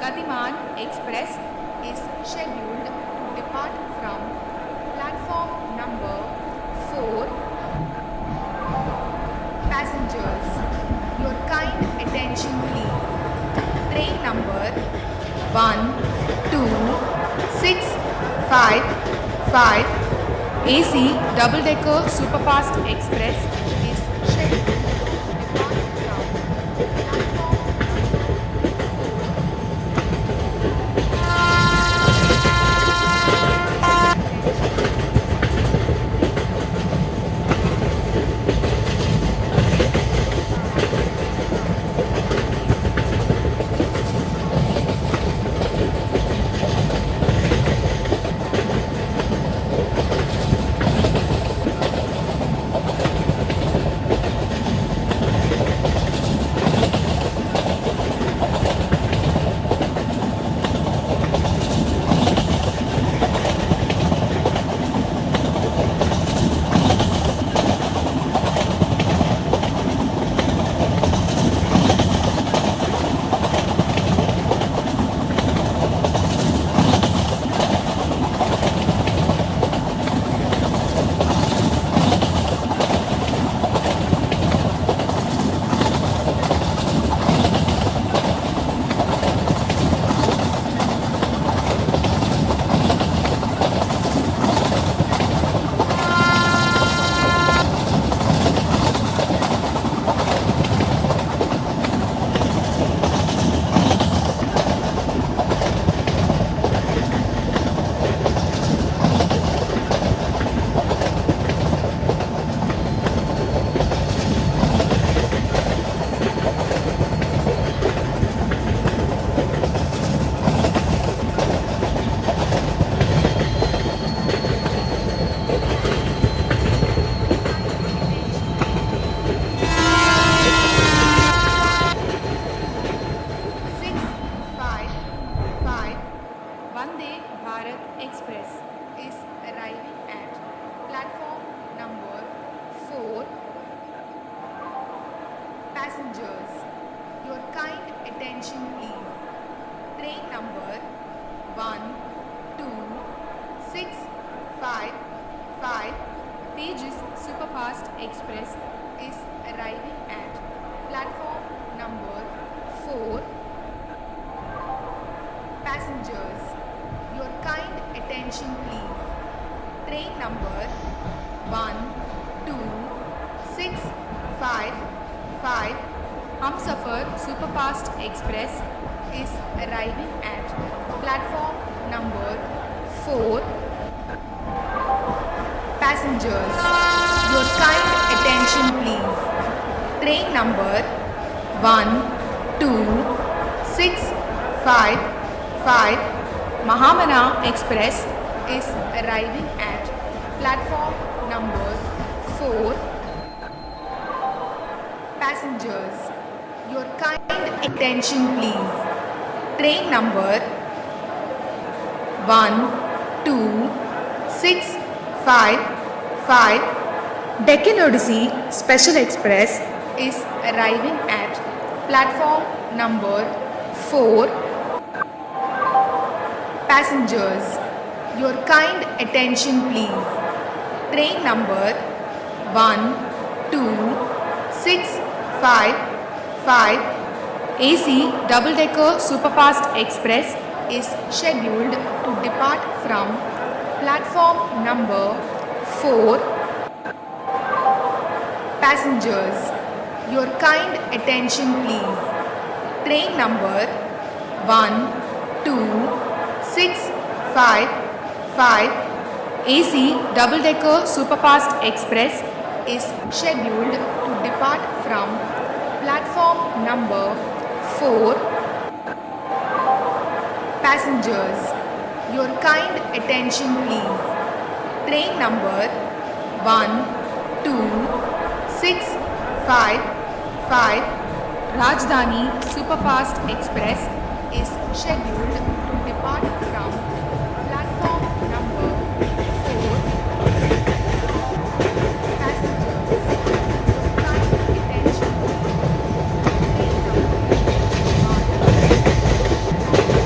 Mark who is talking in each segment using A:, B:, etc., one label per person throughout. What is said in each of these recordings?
A: Gatiman Express is scheduled to depart from platform number 4. Passengers, your kind attention please. Train number 12655 AC double-decker superfast express is scheduled to depart from platform Vande Bharat Express is arriving at platform number 4. Passengers, your kind attention please. Train number 12655 Tejas Superfast Express is arriving at platform number 4. Passengers, your kind attention please. Train number 12655 Humsafar Superfast Express is arriving at platform number 4. Passengers, your kind attention please. Train number 12655 Mahamana Express is arriving at platform number 4. Passengers, your kind attention please. Train number 12655 Deccan Odyssey Special Express is arriving at platform number 4. Passengers, your kind attention please. Train number 12655 AC double-decker superfast express is scheduled to depart from platform number 4. Passengers, your kind attention please. Train number 12655 AC double-decker superfast express is scheduled to depart from platform number 4. Passengers, your kind attention please. Train number 12655 Rajdhani Superfast Express is scheduled to depart from platform number 4. Passengers, kind attention. Train number 12655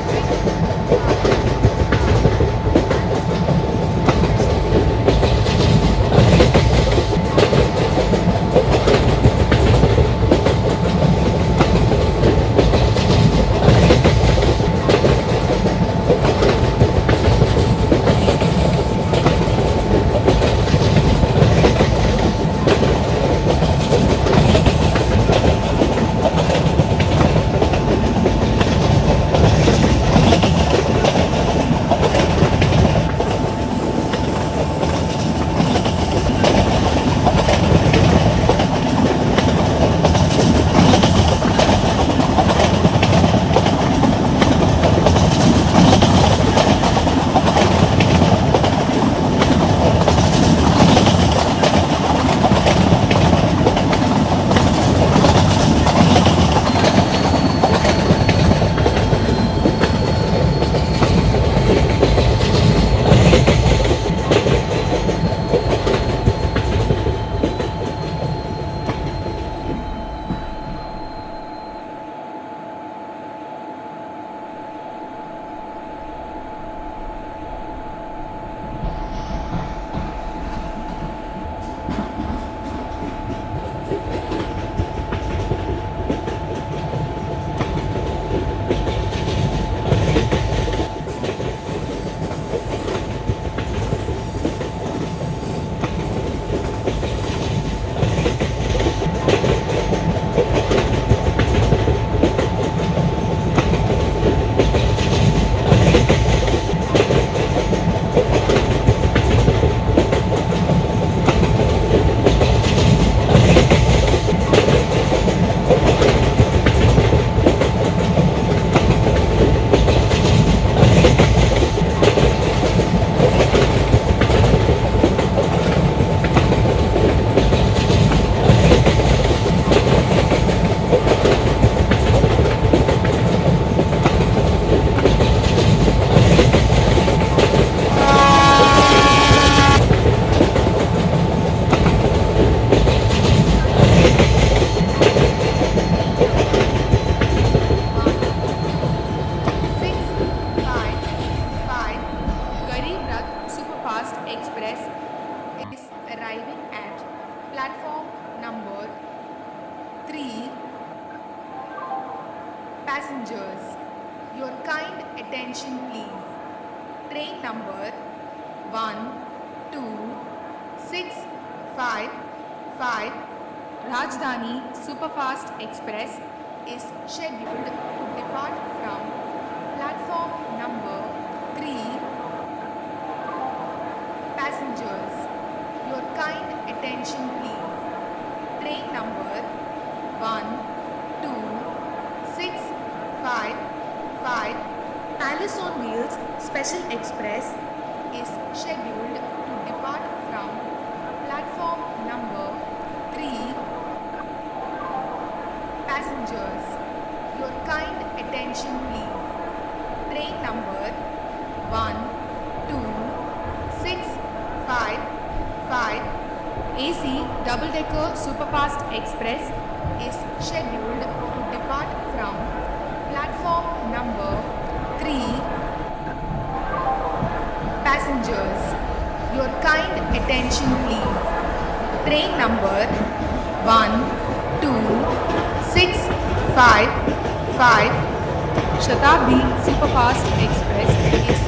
A: Platform number 3. Passengers, your kind attention please. Train number 12655 Rajdhani Superfast Express is scheduled to depart from platform number 3. Passengers, your kind attention please. Train number 12655 Alice on Wheels Special Express is scheduled to depart from platform number 3. Passengers, your kind attention please. Train number 12655 AC double-decker Superfast Express is scheduled to depart from platform number 3. Passengers, your kind attention please. Train number 12655 Shatabdi Superfast Express is